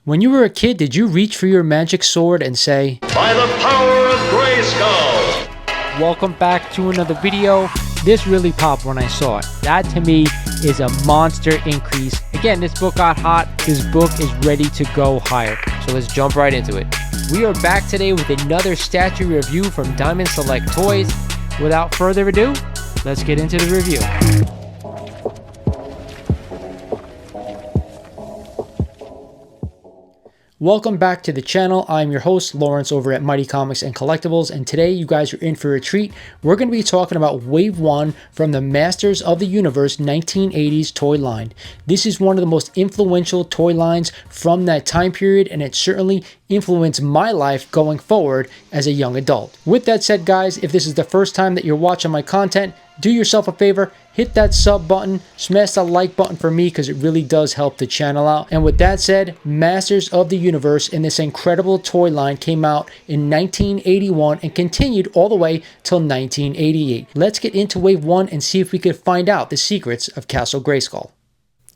When you were a kid, did you reach for your magic sword and say, "By the power of Grayskull"? Welcome back to another video. This really popped when I saw it. That to me is a monster increase. Again, this book got hot. This book is ready to go higher. So let's jump right into it. We are back today with another statue review from Diamond Select Toys. Without further ado, let's get into the review. Welcome back to the channel. I'm your host, Lawrence, over at Mighty Comics and Collectibles, and today you guys are in for a treat. We're going to be talking about Wave 1 from the Masters of the Universe 1980s toy line. This is one of the most influential toy lines from that time period, and it certainly influenced my life going forward as a young adult. With that said, guys, if this is the first time that you're watching my content, do yourself a favor, hit that sub button, smash that like button for me because it really does help the channel out. And with that said, Masters of the Universe in this incredible toy line came out in 1981 and continued all the way till 1988. Let's get into Wave 1 and see if we could find out the secrets of Castle Grayskull.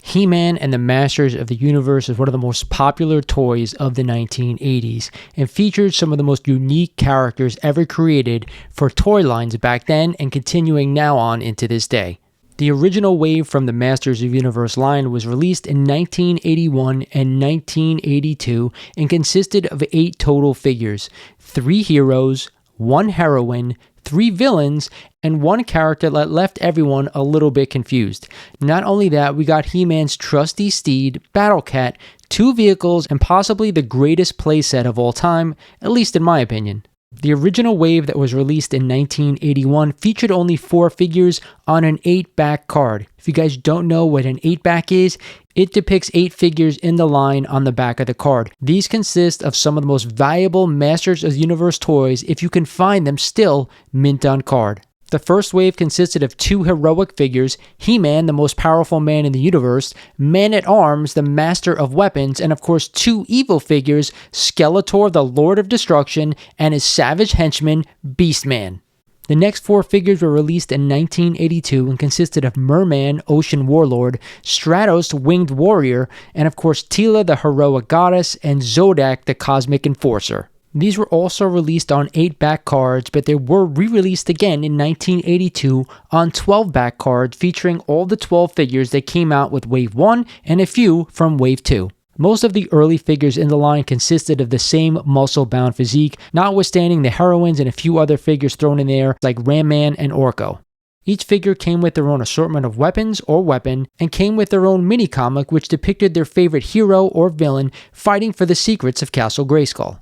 He-Man and the Masters of the Universe is one of the most popular toys of the 1980s and featured some of the most unique characters ever created for toy lines back then and continuing now on into this day. The original wave from the Masters of the Universe line was released in 1981 and 1982 and consisted of 8 total figures, 3 heroes, 1 heroine, 3 villains, and 1 character that left everyone a little bit confused. Not only that, we got He-Man's trusty steed, Battle Cat, 2 vehicles, and possibly the greatest playset of all time, at least in my opinion. The original wave that was released in 1981 featured only 4 figures on an 8-back card. If you guys don't know what an 8-back is, it depicts 8 figures in the line on the back of the card. These consist of some of the most valuable Masters of the Universe toys if you can find them still mint on card. The first wave consisted of 2 heroic figures, He-Man, the most powerful man in the universe, Man-at-Arms, the master of weapons, and of course 2 evil figures, Skeletor, the Lord of Destruction, and his savage henchman, Beastman. The next 4 figures were released in 1982 and consisted of Merman, Ocean Warlord, Stratos, Winged Warrior, and of course Teela, the heroic goddess, and Zodak, the cosmic enforcer. These were also released on 8-back cards, but they were re-released again in 1982 on 12-back cards featuring all the 12 figures that came out with Wave 1 and a few from Wave 2. Most of the early figures in the line consisted of the same muscle-bound physique, notwithstanding the heroines and a few other figures thrown in there like Ram Man and Orko. Each figure came with their own assortment of weapons or weapon, and came with their own mini-comic which depicted their favorite hero or villain fighting for the secrets of Castle Grayskull.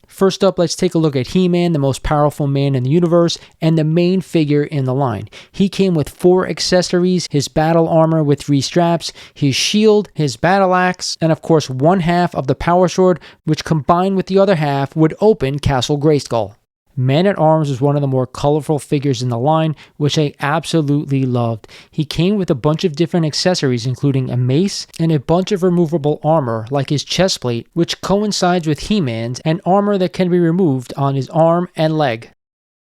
First up, let's take a look at He-Man, the most powerful man in the universe, and the main figure in the line. He came with 4 accessories, his battle armor with 3 straps, his shield, his battle axe, and of course 1/2 of the power sword, which combined with the other half would open Castle Grayskull. Man-at-Arms was one of the more colorful figures in the line, which I absolutely loved. He came with a bunch of different accessories, including a mace and a bunch of removable armor, like his chest plate, which coincides with He-Man's, and armor that can be removed on his arm and leg.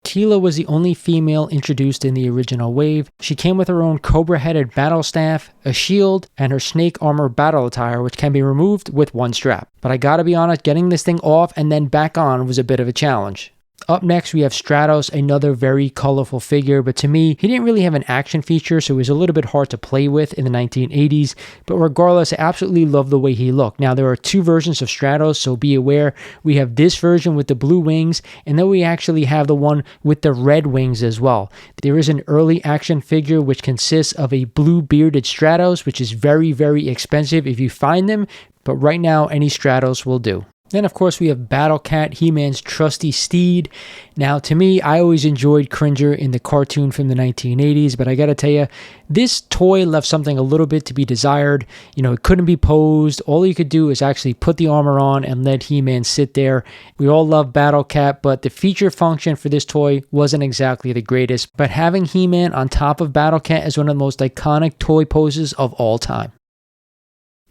Teela was the only female introduced in the original wave. She came with her own cobra-headed battle staff, a shield, and her snake armor battle attire, which can be removed with 1 strap. But I gotta be honest, getting this thing off and then back on was a bit of a challenge. Up next, we have Stratos, another very colorful figure, but to me, he didn't really have an action feature, so he was a little bit hard to play with in the 1980s, but regardless, I absolutely love the way he looked. Now, there are 2 versions of Stratos, so be aware. We have this version with the blue wings, and then we actually have the one with the red wings as well. There is an early action figure which consists of a blue bearded Stratos, which is very, very expensive if you find them, but right now, any Stratos will do. Then, of course, we have Battle Cat, He-Man's trusty steed. Now, to me, I always enjoyed Cringer in the cartoon from the 1980s, but I gotta tell you, this toy left something a little bit to be desired. You know, it couldn't be posed. All you could do is actually put the armor on and let He-Man sit there. We all love Battle Cat, but the feature function for this toy wasn't exactly the greatest. But having He-Man on top of Battle Cat is one of the most iconic toy poses of all time.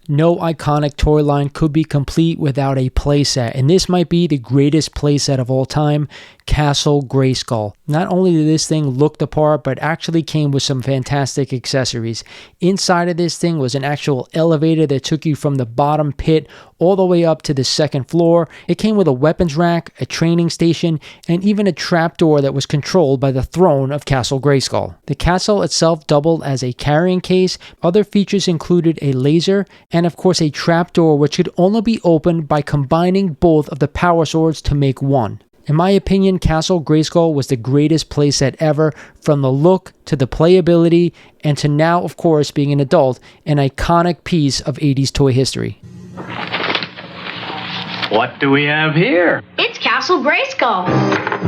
No iconic toy line could be complete without a playset, and this might be the greatest playset of all time, Castle Grayskull. Not only did this thing look the part, but actually came with some fantastic accessories. Inside of this thing was an actual elevator that took you from the bottom pit all the way up to the second floor. It came with a weapons rack, a training station, and even a trapdoor that was controlled by the throne of Castle Grayskull. The castle itself doubled as a carrying case. Other features included a laser, and of course a trapdoor which could only be opened by combining both of the power swords to make one. In my opinion, Castle Grayskull was the greatest playset ever, from the look to the playability, and to now, of course, being an adult, an iconic piece of 80s toy history. What do we have here? It's Castle Grayskull.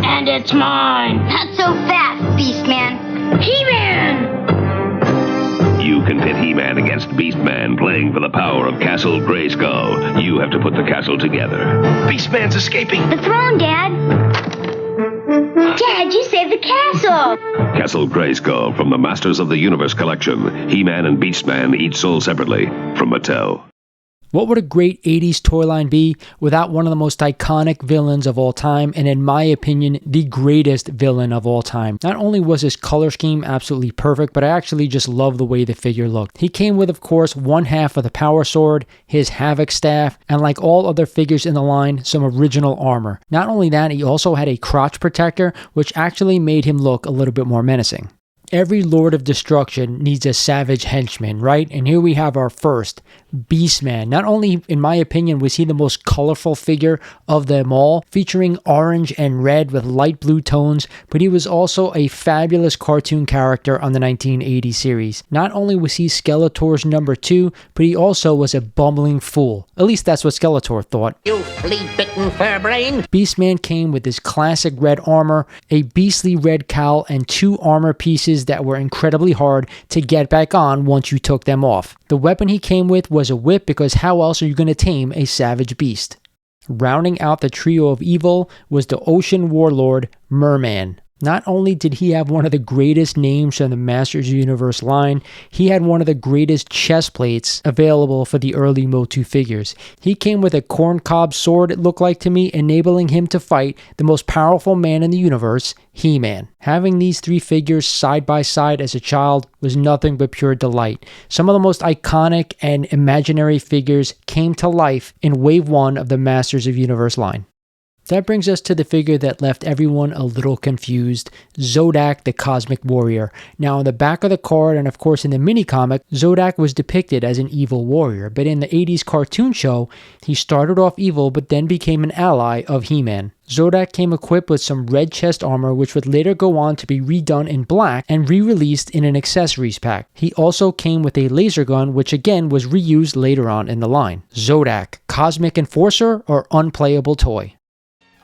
And it's mine. Not so fast, Beastman. He-Man! You can pit He-Man against Beastman, playing for the power of Castle Grayskull. You have to put the castle together. Beastman's escaping. The throne, Dad. Dad, you saved the castle. Castle Grayskull from the Masters of the Universe collection. He-Man and Beastman, each sold separately, from Mattel. What would a great 80s toy line be without one of the most iconic villains of all time, and in my opinion, the greatest villain of all time? Not only was his color scheme absolutely perfect, but I actually just love the way the figure looked. He came with, of course, one half of the power sword, his Havoc staff, and like all other figures in the line, some original armor. Not only that, he also had a crotch protector, which actually made him look a little bit more menacing. Every Lord of Destruction needs a savage henchman, right? And here we have our first, Beastman. Not only, in my opinion, was he the most colorful figure of them all, featuring orange and red with light blue tones, but he was also a fabulous cartoon character on the 1980 series. Not only was he Skeletor's number 2, but he also was a bumbling fool. At least that's what Skeletor thought. You flea-bitten fur-brain! Beastman came with his classic red armor, a beastly red cowl, and 2 armor pieces that were incredibly hard to get back on once you took them off. The weapon he came with was a whip, because how else are you going to tame a savage beast? Rounding out the trio of evil was the ocean warlord, Merman. Not only did he have one of the greatest names from the Masters of the Universe line, he had one of the greatest chest plates available for the early Motu figures. He came with a corncob sword, it looked like to me, enabling him to fight the most powerful man in the universe, He-Man. Having these 3 figures side by side as a child was nothing but pure delight. Some of the most iconic and imaginary figures came to life in Wave 1 of the Masters of the Universe line. That brings us to the figure that left everyone a little confused, Zodak the Cosmic Warrior. Now, on the back of the card, and of course in the mini-comic, Zodak was depicted as an evil warrior, but in the 80s cartoon show, he started off evil but then became an ally of He-Man. Zodak came equipped with some red chest armor, which would later go on to be redone in black and re-released in an accessories pack. He also came with a laser gun, which again was reused later on in the line. Zodak, Cosmic Enforcer or unplayable toy?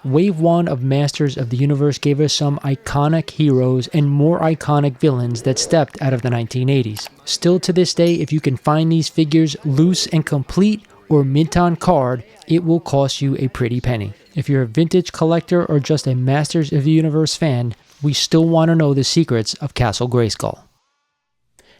Wave 1 of Masters of the Universe gave us some iconic heroes and more iconic villains that stepped out of the 1980s. Still to this day, if you can find these figures loose and complete or mint on card, it will cost you a pretty penny. If you're a vintage collector or just a Masters of the Universe fan, we still want to know the secrets of Castle Grayskull.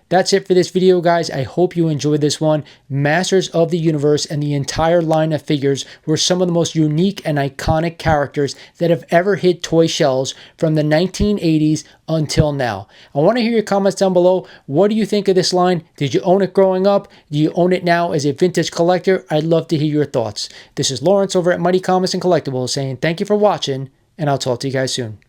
That's it for this video, guys. I hope you enjoyed this one. Masters of the Universe and the entire line of figures were some of the most unique and iconic characters that have ever hit toy shelves from the 1980s until now. I want to hear your comments down below. What do you think of this line? Did you own it growing up? Do you own it now as a vintage collector? I'd love to hear your thoughts. This is Lawrence over at Mighty Comics and Collectibles saying thank you for watching, and I'll talk to you guys soon.